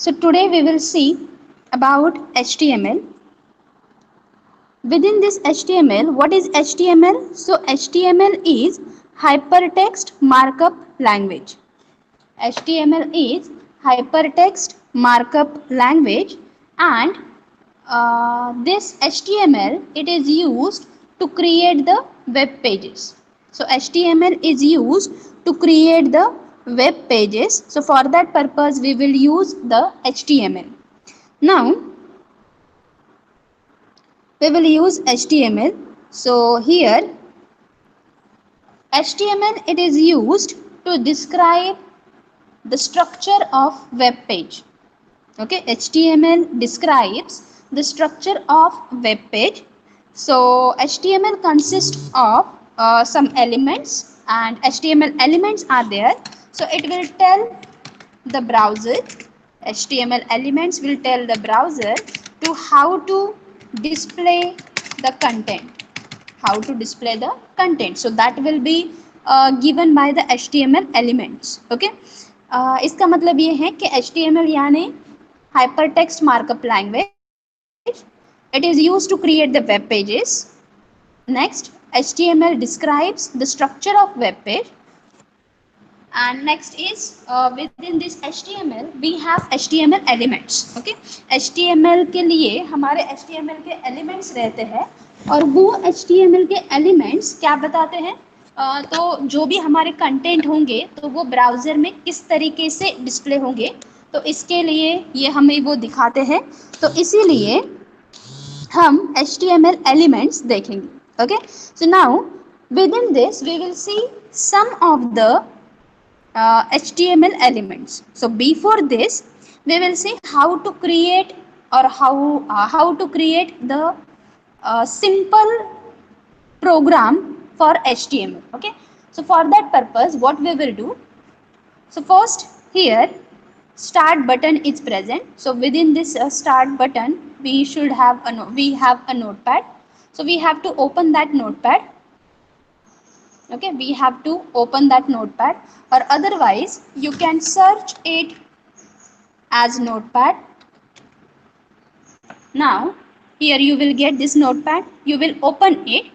So today we will see about HTML. Within this HTML, what is HTML? So HTML is hypertext markup language. HTML is hypertext markup language, and this HTML, it is used to create the web pages. So HTML is used to create the web pages. So for that purpose we will use the HTML. Now we will use HTML. So here HTML, it is used to describe the structure of web page. Okay, HTML describes the structure of web page. So HTML consists of some elements, and HTML elements are there. So it will tell the browser, HTML elements will tell the browser to how to display the content, so that will be given by the HTML elements. Okay, इसका मतलब ये है कि HTML यानी hypertext markup language, it is used to create the web pages. Next, HTML describes the structure of web page. And next is within this HTML we have HTML elements. Okay, HTML के लिए हमारे HTML के elements रहते हैं, और वो HTML के elements क्या बताते हैं, तो जो भी हमारे कंटेंट होंगे तो वो ब्राउज़र में किस तरीके से डिस्प्ले होंगे, तो इसके लिए ये हमें वो दिखाते हैं। तो इसीलिए हम HTML elements देखेंगे. Okay, so now within this we will see some of the HTML elements. So before this we will see how to create, or how to create the simple program for HTML. Okay, so for that purpose what we will do, so first here start button is present. So within this start button we should have a notepad. So we have to open that notepad. Okay, we have to open that notepad, or otherwise you can search it as notepad. Now here you will get this notepad, you will open it.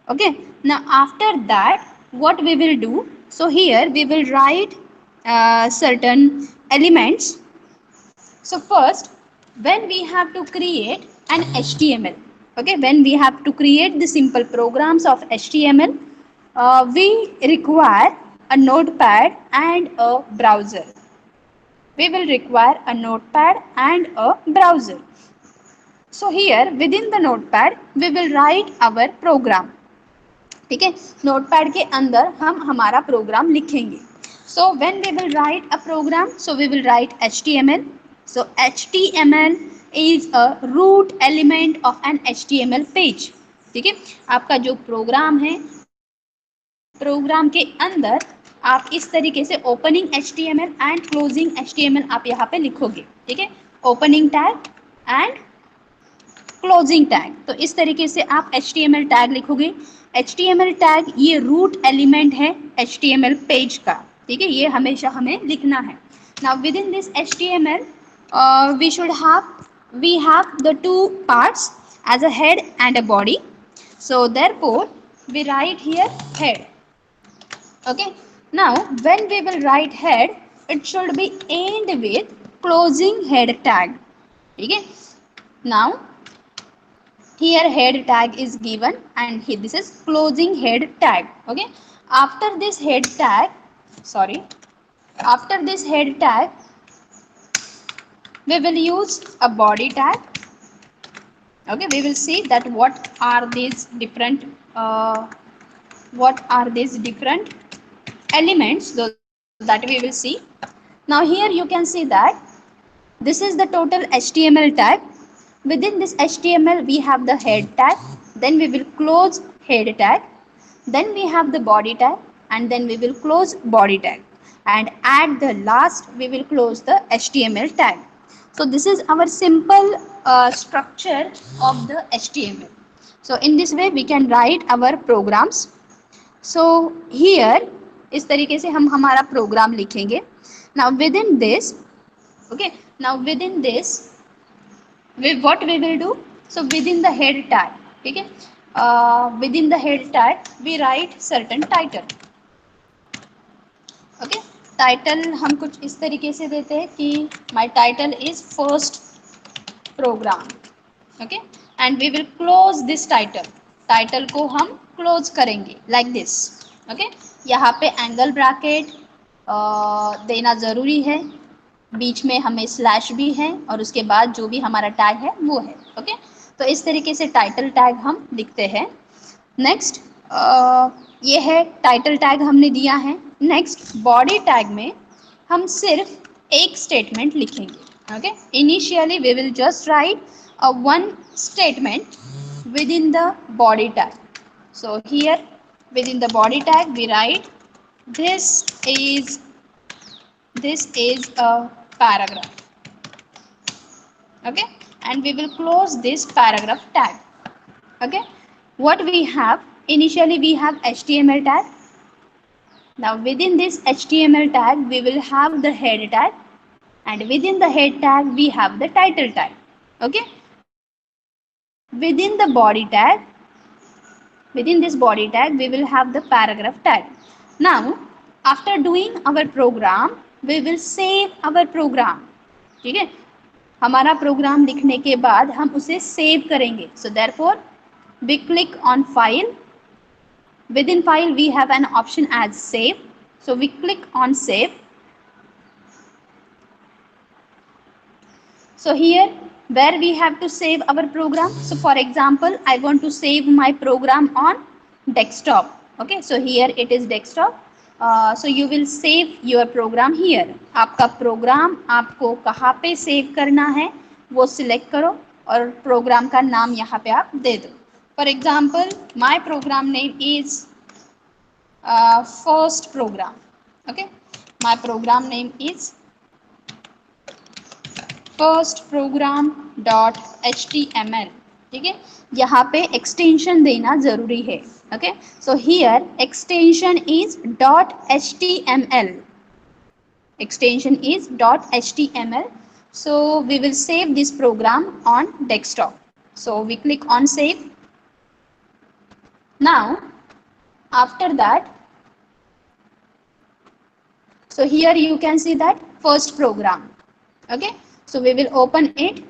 Okay, now after that what we will do, so here we will write certain elements. So first, when we have to create an HTML, okay, when we have to create the simple programs of HTML, we require a notepad and a browser. We will require a notepad and a browser. So here within the notepad we will write our program. ठीक है, notepad के अंदर हम हमारा programme लिखेंगे. So when we will write a program, so we will write HTML. So HTML is a root element of an HTML page. ठीक है, आपका जो प्रोग्राम है, प्रोग्राम के अंदर आप इस तरीके से opening HTML and closing HTML आप यहाँ पे लिखोगे. ठीक है, opening tag and closing tag. तो इस तरीके से आप HTML टैग लिखोगे. HTML टैग ये रूट एलिमेंट है HTML पेज का. ठीक है, ये हमेशा हमें लिखना है. Now with in this HTML we have the two parts as a head and a body. So therefore we write here head. Okay, now when we will write head, it should be end with closing head tag. Okay, now here head tag is given, and here this is closing head tag. Okay, after this head tag, after this head tag we will use a body tag. Okay, we will see that what are these different elements, so that we will see. Now here you can see that this is the total HTML tag. Within this HTML we have the head tag, then we will close head tag, then we have the body tag, and then we will close body tag, and at the last we will close the HTML tag. So this is our simple structure of the HTML. So in this way we can write our programs. So here इस तरीके से हम हमारा programme लिखेंगे. Now within this Okay, now within this, what we will do, so within the head tag, ठीक है, within the head tag we write certain title. Okay, title हम कुछ इस तरीके से देते हैं कि my title is first program. Okay, and we will close this title. Title को हम क्लोज करेंगे लाइक दिस. ओके, यहाँ पे एंगल ब्रैकेट देना ज़रूरी है, बीच में हमें स्लैश भी है और उसके बाद जो भी हमारा टैग है वो है. ओके, तो इस तरीके से टाइटल टैग हम लिखते हैं. नेक्स्ट, ये है टाइटल टैग हमने दिया है. नेक्स्ट, बॉडी टैग में हम सिर्फ एक स्टेटमेंट लिखेंगे. Okay, initially we will just write a one statement within the body tag. So here within the body tag we write this is a paragraph. Okay, and we will close this paragraph tag. Okay, what we have, initially we have HTML tag. Now within this HTML tag we will have the head tag, and within the head tag we have the title tag. Okay, within the body tag, within this body tag we will have the paragraph tag. Now after doing our program we will save our program. ठीक है, हमारा programme लिखने के बाद हम उसे save करेंगे. So therefore we click on file. Within file we have an option as save, so we click on save. So here where we have to save our program, so for example I want to save my program on desktop. Okay, so here it is desktop. So you will save your program here. आपका programme आपको कहाँ पे save करना है वो select करो और programme का नाम यहाँ पे आप दे दो. For example, my program name is first program. Okay, my program name is first program dot html. ठीक है, यहाँ पे एक्सटेंशन देना जरूरी है. Okay, so here extension is dot html. extension is dot html. So we will save this program on desktop. So we click on save. Now after that, so here you can see that first program. Okay, so we will open it.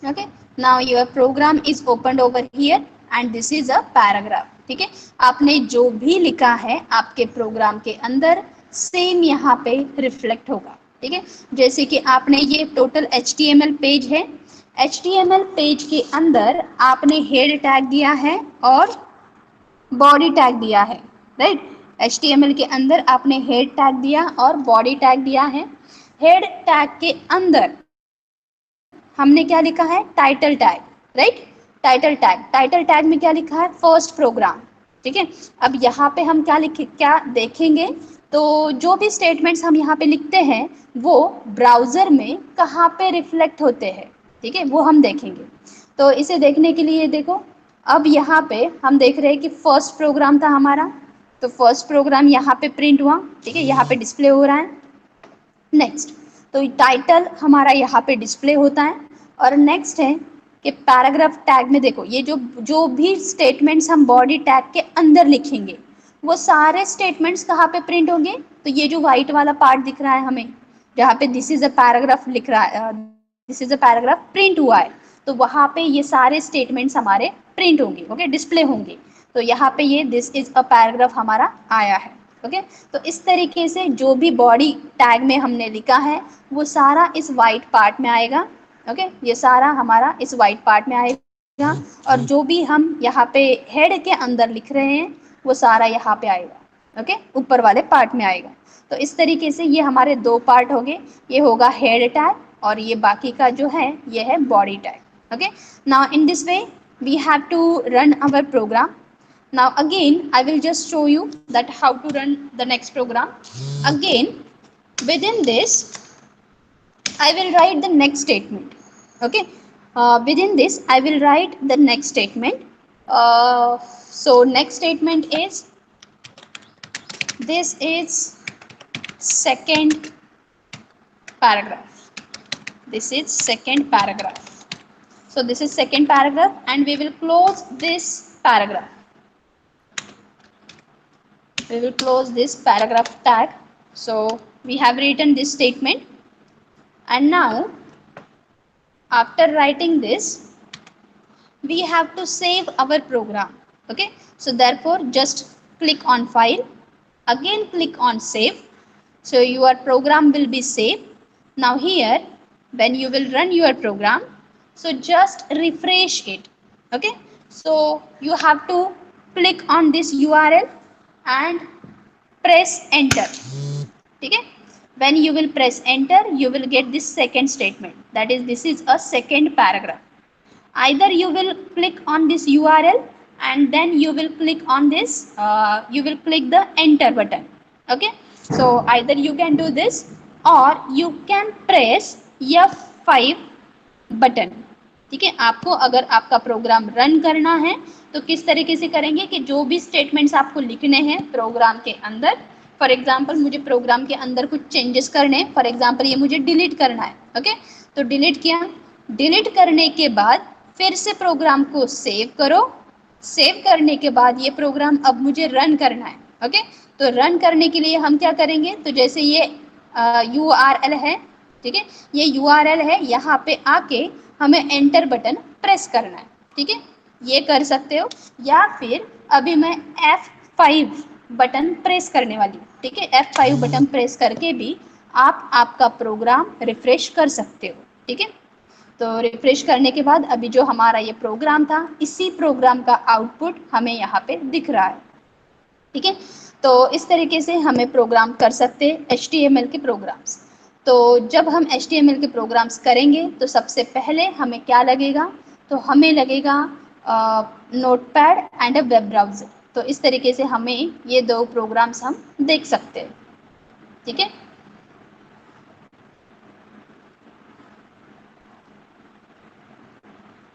Okay, now your program is opened over here and this is a paragraph. ठीक है, आपने जो भी लिखा है आपके programme के अंदर सेम यहाँ पे रिफ्लेक्ट होगा. ठीक है, जैसे कि आपने ये टोटल HTML पेज है, HTML पेज के अंदर आपने हेड टैग दिया है और बॉडी टैग दिया है. राइट, HTML के अंदर आपने हेड टैग दिया और बॉडी टैग दिया है. हेड टैग के अंदर हमने क्या लिखा है, title tag. Right, title tag में क्या लिखा है, फर्स्ट प्रोग्राम. ठीक है, अब यहाँ पे हम क्या देखेंगे, तो जो भी स्टेटमेंट्स हम यहाँ पे लिखते हैं वो ब्राउज़र में कहाँ पे रिफ्लेक्ट होते हैं. ठीक है, वो हम देखेंगे. तो इसे देखने के लिए देखो, अब यहाँ पे हम देख रहे हैं कि फर्स्ट प्रोग्राम था हमारा, तो फर्स्ट प्रोग्राम यहाँ पे प्रिंट हुआ. ठीक है, यहाँ पे डिस्प्ले हो रहा है. नेक्स्ट, तो टाइटल हमारा यहाँ पे डिस्प्ले होता है. और नेक्स्ट है कि पैराग्राफ टैग में देखो, ये जो भी स्टेटमेंट्स हम बॉडी टैग के अंदर लिखेंगे वो सारे स्टेटमेंट्स कहाँ पे प्रिंट होंगे, तो ये जो व्हाइट वाला पार्ट दिख रहा है हमें, जहाँ पे दिस इज अ पैराग्राफ लिख रहा है, this is a paragraph print हुआ है, तो वहाँ पे ये सारे स्टेटमेंट्स हमारे प्रिंट होंगे. ओके, डिस्प्ले होंगे. तो यहाँ पे ये दिस इज अ पैराग्राफ हमारा आया है. ओके, तो इस तरीके से जो भी बॉडी टैग में हमने लिखा है वो सारा इस वाइट पार्ट में आएगा. ओके, ये सारा हमारा इस वाइट पार्ट में आएगा और जो भी हम यहाँ पे हेड के अंदर लिख रहे हैं वो सारा यहाँ पे आएगा. ओके, ऊपर वाले पार्ट में आएगा. तो इस तरीके से ये हमारे दो पार्ट हो गए, ये होगा हेड टैग और ये बाकी का जो है ये है body tag. Okay, now in this way we have to run our program. Now again I will just show you that how to run the next program. Again within this I will write the next statement. Okay, within this I will write the next statement. So next statement is, this is second paragraph. This is second paragraph. So this is second paragraph and we will close this paragraph. We will close this paragraph tag. So we have written this statement, and now after writing this, we have to save our program. Okay, so therefore just click on file, again click on save. So your program will be saved. Now here, when you will run your program, so just refresh it. Okay, so you have to click on this URL and press enter. Okay, when you will press enter, you will get this second statement, that is, this is a second paragraph. Either you will click on this URL and then you will click on this, you will click the enter button. Okay, so either you can do this or you can press F5 button. ठीक है, आपको अगर आपका program run करना है तो किस तरीके से करेंगे कि जो भी स्टेटमेंट्स आपको लिखने हैं प्रोग्राम के अंदर, फॉर एग्जांपल मुझे प्रोग्राम के अंदर कुछ चेंजेस करने हैं, फॉर एग्जांपल ये मुझे डिलीट करना है. ओके, तो डिलीट किया, डिलीट करने के बाद फिर से प्रोग्राम को सेव करो. सेव करने के बाद ये प्रोग्राम अब मुझे रन करना है. ओके, तो रन करने के लिए हम क्या करेंगे, तो जैसे ये URL है, ठीक है, ये URL है, यहाँ पे आके हमें एंटर बटन प्रेस करना है. ठीक है, ये कर सकते हो, या फिर अभी मैं F5 बटन प्रेस करने वाली हूँ. ठीक है, F5 बटन प्रेस करके भी आप आपका प्रोग्राम रिफ्रेश कर सकते हो. ठीक है, तो रिफ्रेश करने के बाद अभी जो हमारा ये प्रोग्राम था, इसी प्रोग्राम का आउटपुट हमें यहाँ पे दिख रहा है. ठीक है, तो इस तरीके से हमें प्रोग्राम कर सकते हैं HTML के प्रोग्राम्स. तो जब हम HTML के प्रोग्राम्स करेंगे तो सबसे पहले हमें क्या लगेगा, तो हमें लगेगा notepad and a web browser. तो इस तरीके से हमें ये दो प्रोग्राम्स हम देख सकते हैं. ठीक है.